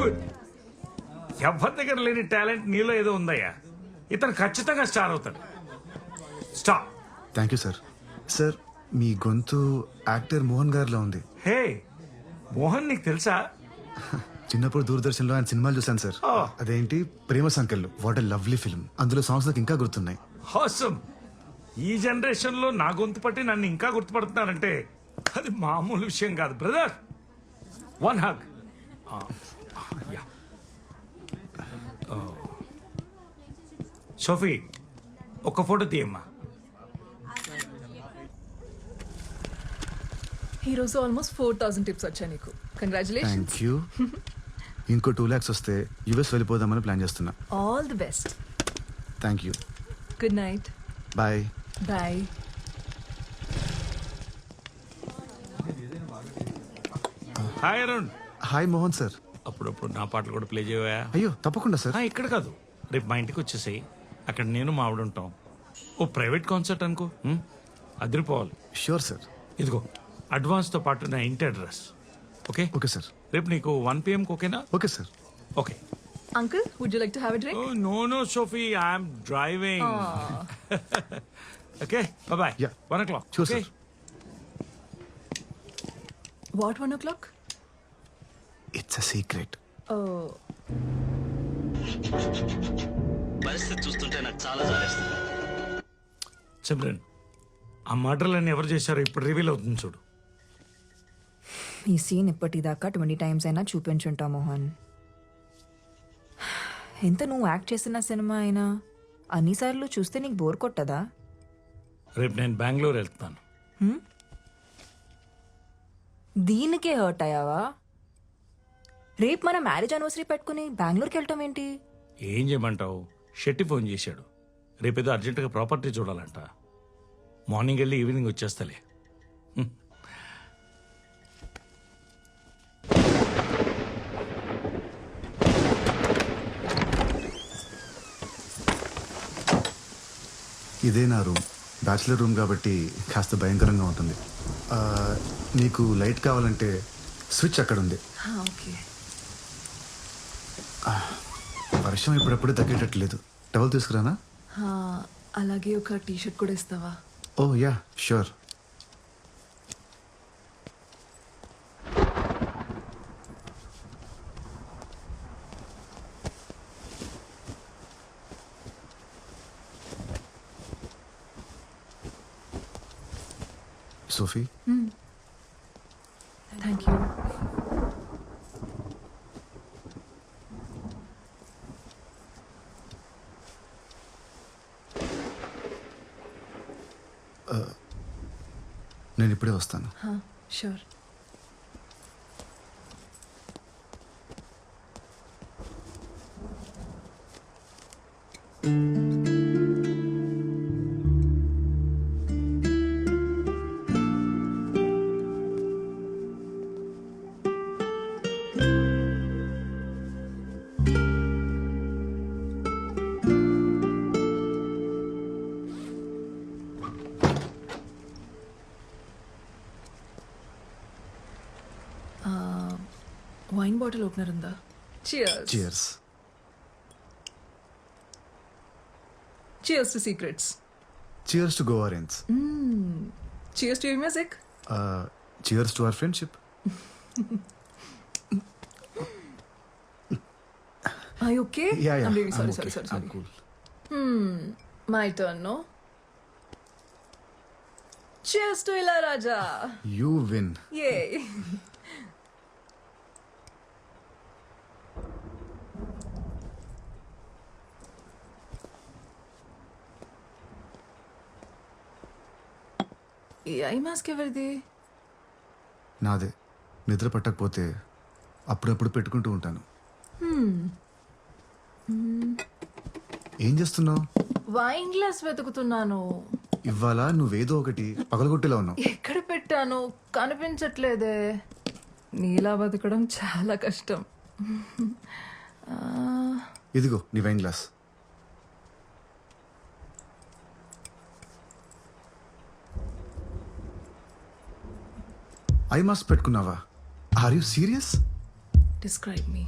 Good. ఎవరి దగ్గర లేని టాలెంట్ నీలో ఏదో ఉందయ్యా. ఇతను ఖచ్చితంగా స్టార్ అవుతాడు. Star. Thank you sir. Sir మీ గొంతు యాక్టర్ మోహన్ గారిలో ఉంది. హే మోహన్, నీకు తెలుసా? చిన్నప్పుడు దూరదర్శన్లో ఆయన సినిమాలు చూశాను సార్. Oh. అదేంటి ప్రేమ సంఖ్యలు. What a lovely film. అందులో సాంగ్స్ నాకు ఇంకా గుర్తున్నాయి. హాసమ్. ఈ జనరేషన్ లో నా గొంతు పట్టి నన్ను ఇంకా గుర్తుపడుతున్నారంటే అది మామూలు విషయం కాదు బ్రదర్. One hug. సోఫీ, ఒక ఫోటో తీయమ్మా. ఈరోజు ఆల్మోస్ట్ 4,000 టిప్స్ వచ్చాయి నీకు. కంగ్రాచులేషన్స్. Thank you. ఇంకో 2 lakhs వస్తే యుఎస్ వెళ్ళిపోదామని ప్లాన్ చేస్తున్నా. All the best. Thank you. Good night. Bye. Bye. Hi Arun. Hi Mohan sir. అప్పుడప్పుడు నా పాటలు కూడా ప్లే చేయవా? అయ్యో తప్పకుండా సార్. ఇక్కడ కాదు, రేపు మా ఇంటికి వచ్చేసాయి. అక్కడ నేను మా ఆవిడ ఉంటాం. ఓ ప్రైవేట్ కాన్సర్ట్ అనుకో, అదిరిపోవాలి. Sure sir. ఇదిగో అడ్వాన్స్తో పాటు నా ఇంటి అడ్రస్. Okay okay sir. రేపు నీకు 1 PM ఓకేనా? Okay sir. Okay. Uncle, would you like to have a drink? No Sophie, I'm driving. Okay bye. Yeah. 1 o'clock. Sure, sir. What 1 o'clock? It's a secret. Oh. పరిస్థితి చూస్తుంటే నాకు చాలా జాలేస్తుంది. సిమ్రన్, ఆ మర్డర్లన్నీ ఎవరు చేశారో ఇప్పుడు రివీల్ అవుతుంది చూడు. ఈ సీన్ ఇప్పటిదాకా 20 times అయినా చూపించుంటా మోహన్. ఎంత నువ్వు యాక్ట్ చేసిన సినిమా అయినా అన్నిసార్లు చూస్తే నీకు బోర్ కొట్టదా? రేపు నేను బెంగళూరు వెళ్తాను. దీనికే హర్ట్ అయ్యావా? రేపు మన మ్యారేజ్ యానివర్సరీ పెట్టుకుని బెంగళూరుకి వెళ్ళటం ఏంటి? ఏం చేయమంటావు? షెట్టి ఫోన్ చేశాడు. రేపేదో అర్జెంటుగా ప్రాపర్టీ చూడాలంట. మార్నింగ్ వెళ్ళి ఈవినింగ్ వచ్చేస్తలే. ఇదే నా రూమ్. బ్యాచిలర్ రూమ్ కాబట్టి కాస్త భయంకరంగా ఉంటుంది. నీకు లైట్ కావాలంటే స్విచ్ అక్కడ ఉంది. ఓకే. వర్షం ఇప్పుడప్పుడు తగ్గేటట్లేదు. టవల్ తీసుకురానా? అలాగే ఒక టీ-షర్ట్ కూడా ఇస్తావా? Oh yeah sure. Sophie, thank you. నేను ఇప్పుడే వస్తాను. షూర్. వైన్ బాటిల్ ఓపెనర్ ఉందా? Cheers. Cheers. Cheers to secrets. Cheers to Goa range. Cheers to your music. Cheers to our friendship. Are you okay? Yeah. I'm really sorry, I'm okay. sorry. I'm cool. My turn, no? Cheers to Ilayaraja. You win. Yay. ఈ eye mask ఎవరిది? నాదే. నిద్ర పట్టకపోతే అప్పుడప్పుడు పెట్టుకుంటూ ఉంటాను. ఏం చేస్తున్నావు? Wine glass వెతుకుతున్నాను. ఇవాళ నువ్వేదో ఒకటి పగలగొట్టేలా ఉన్నావు. ఎక్కడ పెట్టాను కనిపించట్లేదే. నీలా బతకడం చాలా కష్టం. ఇదిగో నీ వైన్ గ్లాస్. ఐ మాస్క్ పెట్టుకున్నావా? Are you serious? Describe me.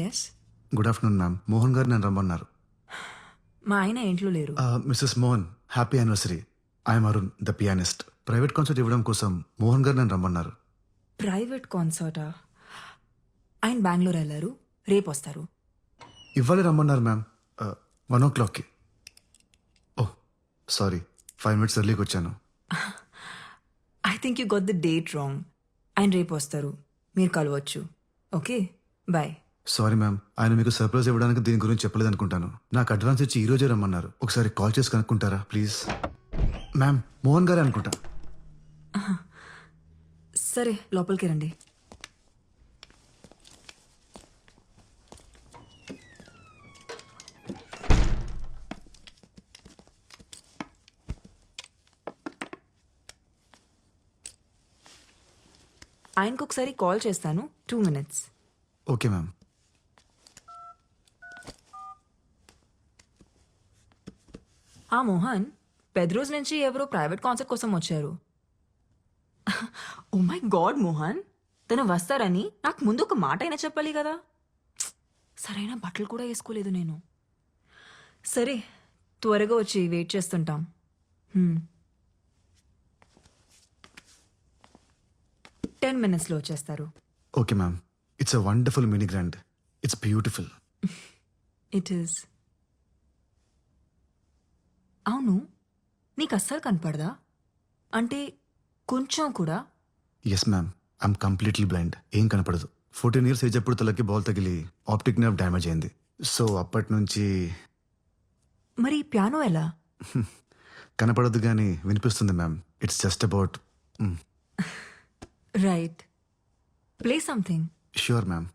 Yes good afternoon ma'am. Mohan గారు నన్ను రమ్మన్నారు. మా ఆయన ఇంట్లో లేరు. Mrs Mohan, happy anniversary. I'm Arun, the pianist. Private concert ఇవ్వడం కోసం మోహన్ గారు నన్ను రమ్మన్నారు. ప్రైవేట్ కాన్సర్టా? ఆయన బెంగళూరు వెళ్ళారు, రేపు వస్తారు. ఇవ్వాలి రమ్మన్నారు మ్యామ్. 1 o'clockకి. ఓ సారీ, 5 minutes ఎర్లీకి వచ్చాను. I think you got the date wrong. ఆయన రేపు వస్తారు, మీరు కలవచ్చు. Okay, bye. సారీ మ్యామ్, ఆయన మీకు సర్ప్రైజ్ ఇవ్వడానికి దీని గురించి చెప్పలేదు అనుకుంటాను. నాకు అడ్వాన్స్ ఇచ్చి ఈ రోజే రమ్మన్నారు. ఒకసారి కాల్ చేసి కనుక్కుంటారా ప్లీజ్? మ్యామ్, మోహన్ గారే అనుకుంటా. సరే, లోపలికి రండి. ఆయనకు ఒకసారి కాల్ చేస్తాను. 2 minutes. Okay ma'am. ఆ మోహన్, పెద్ద రోజు నుంచి ఎవరో ప్రైవేట్ కాన్సర్ట్ కోసం వచ్చారు. ఓ మై గాడ్ మోహన్, తను వస్తారని నాకు ముందు ఒక మాట అయినా చెప్పాలి కదా. సరైన బట్టలు కూడా వేసుకోలేదు నేను. సరే, త్వరగా వచ్చి వెయిట్ చేస్తుంటాం. 10 minutesలో వచ్చేస్తారు. Okay ma'am. It's a wonderful mini grand. It's beautiful. It is. అవును, నీకు అస్సలు కనపడదా? అంటే కొంచెం కూడా? Yes ma'am, I'm completely blind. ఏం కనపడదు. 14 years ఏజ్ అప్పుడు తలకి బాల్ తగిలి ఆప్టిక్ నర్వ్ డ్యామేజ్ అయింది. సో అప్పటి నుంచి మరి పియానో ఎలా? కనపడదు కానీ వినిపిస్తుంది ma'am. It's just about. Right, play something. Sure ma'am.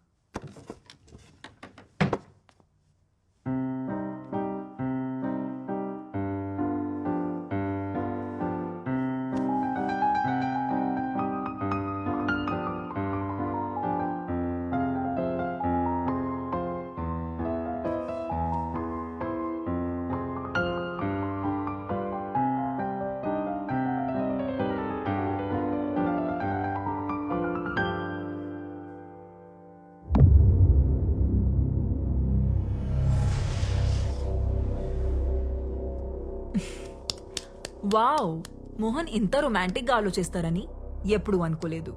Wow, Mohan ఇంత రొమాంటిక్గా ఆలోచిస్తారని ఎప్పుడు అనుకోలేదు.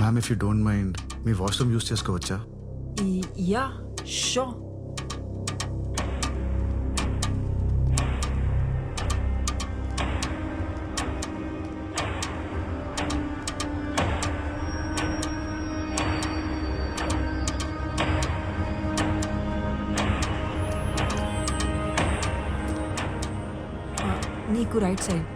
Ma'am, if you don't mind me washroom use చేసుకోవచ్చా? Yeah, show. నీకు right side.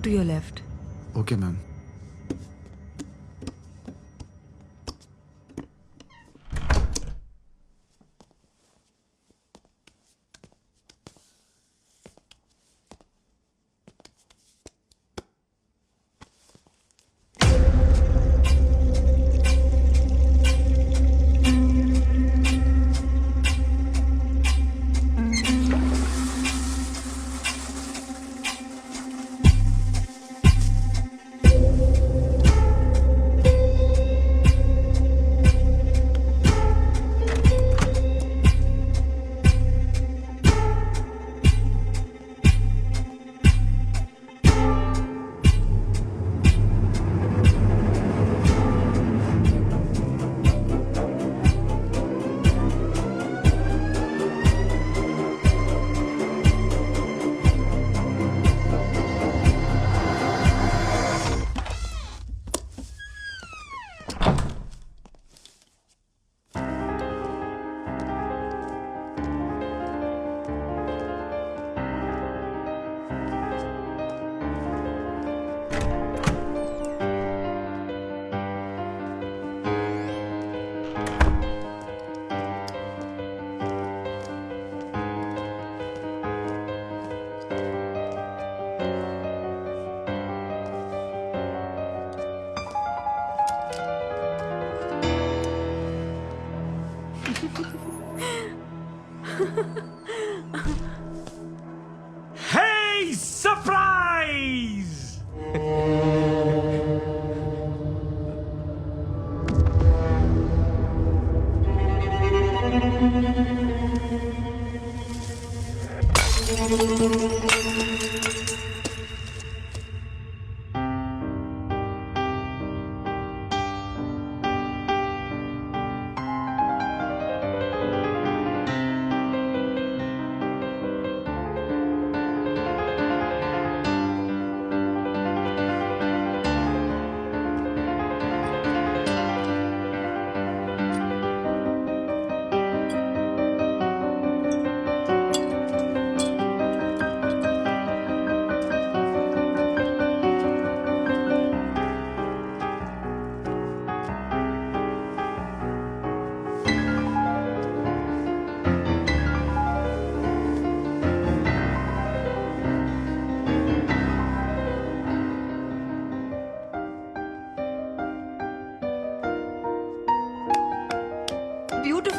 To your left. Okay ma'am.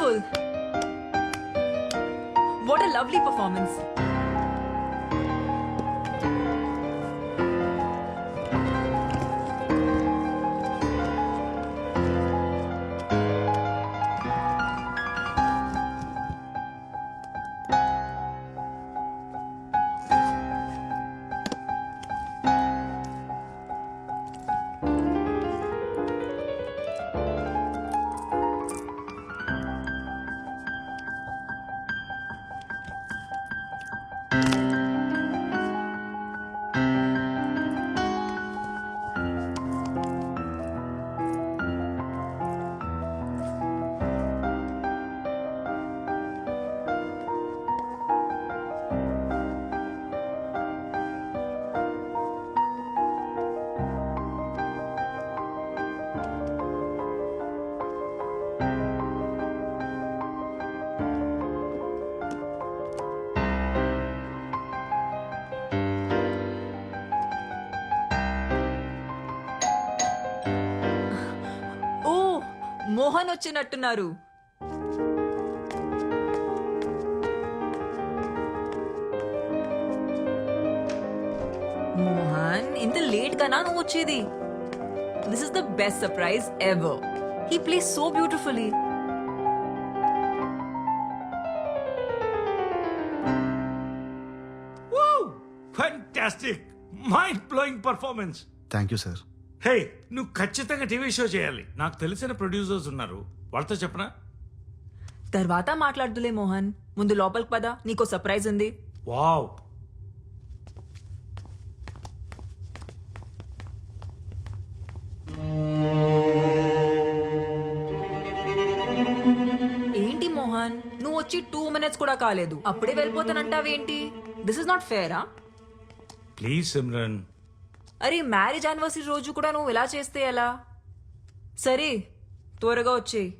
Beautiful. What a lovely performance. Oh, Mohan వచ్చినట్టున్నారు. మోహన్, ఇంత late గానా నువ్వు వచ్చేది? This is the best surprise ever. He plays so beautifully. Fantastic, mind blowing performance. Thank you sir. Hey, నువ్వు ఖచ్చితంగా TV show చేయాలి. నాకు తెలిసిన ప్రొడ్యూసర్స్ ఉన్నారు, వాళ్ళతో చెప్పనా? తర్వాత మాట్లాడుదులే మోహన్, ముందు లోపలికి పద, నీకో సర్ప్రైజ్ ఉంది. వావ్. ఏంటి మోహన్, నువ్వు వచ్చి 2 minutes కూడా కాలేదు, అప్పుడే వెళ్ళిపోతానంటావేంటి? దిస్ ఇస్ నాట్ ఫేరా? ప్లీజ్ సిమ్రన్. అరే, మ్యారేజ్ యానివర్సరీ రోజు కూడా నువ్వు ఇలా చేస్తే ఎలా? సరే, త్వరగా వచ్చేయ్,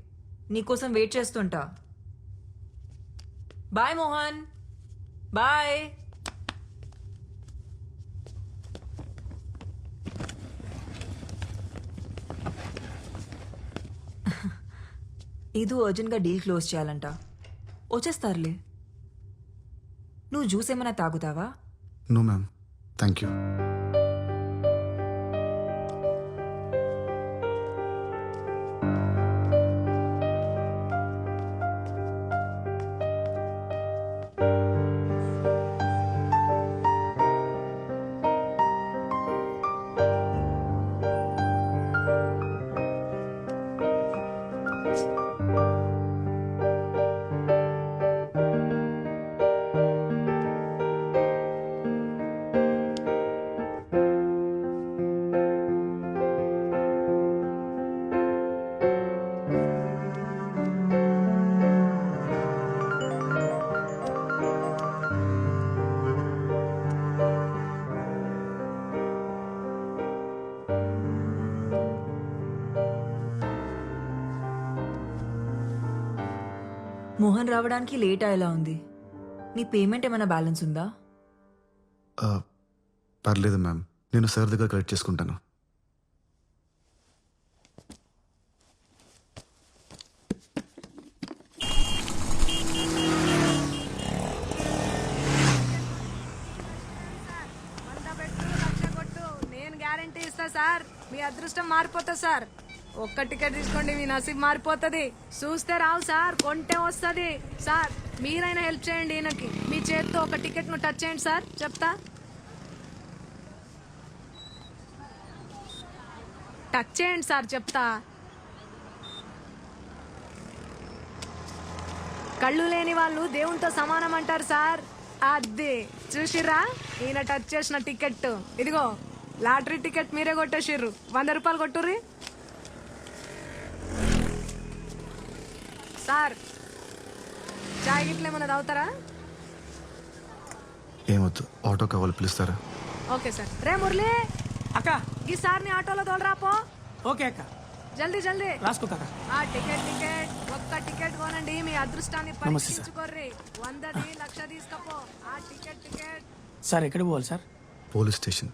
నీకోసం వెయిట్ చేస్తుంటా. Bye Mohan, bye. ఏదో అర్జెంట్గా డీల్ క్లోజ్ చేయాలంట, వచ్చేస్తారులే. నువ్వు జ్యూస్ ఏమైనా తాగుతావా? No ma'am, thank you. Mohan రావడానికి లేట్ అయ్యేలా ఉంది. నీ పేమెంట్ ఏమైనా బ్యాలెన్స్ ఉందా? పర్లేదు మ్యామ్, నేను సార్ దగ్గర కలెక్ట్ చేసుకుంటాను. నేను గ్యారంటీ ఇస్తా సార్, మీ అదృష్టం మారిపోతా సార్. ఒక్క టికెట్ తీసుకోండి, మీ నసీబ్ మారిపోతుంది. చూస్తే రావు సార్, కొంటే వస్తుంది సార్. మీరైనా హెల్ప్ చేయండి ఈయనకి, మీ చేత్తో ఒక టికెట్ ను టచ్ చేయండి సార్, చెప్తా. టచ్ చేయండి సార్, చెప్తా. కళ్ళు లేని వాళ్ళు దేవునితో సమానం అంటారు సార్. అది చూసిర్రా, ఈయన టచ్ చేసిన టికెట్ ఇదిగో. లాటరీ టికెట్ మీరే కొట్టేసిర్రు. 100 రూపాయలు కొట్టుర్రి సార్. చాయ్ గిట్ల ఏమైనా తాగుతారా? ఏమొద్దు, ఆటో కావాలి, పిలుస్తారా? Okay sir. రే మురళి అక్క, ఈ సార్ని ఆటోలో తోలరాపో. ఓకే అక్క, జల్దీ జల్దీ రాసుకో కాక. ఆ టికెట్ ఒక్క టికెట్ కొనండి, మీ అదృష్టాన్ని పరీక్షించుకోర్రి. 100ది 1,00,000 తీసుకపో. ఆ టికెట్ సార్ ఎక్కడ పోవాలి సార్? Police station.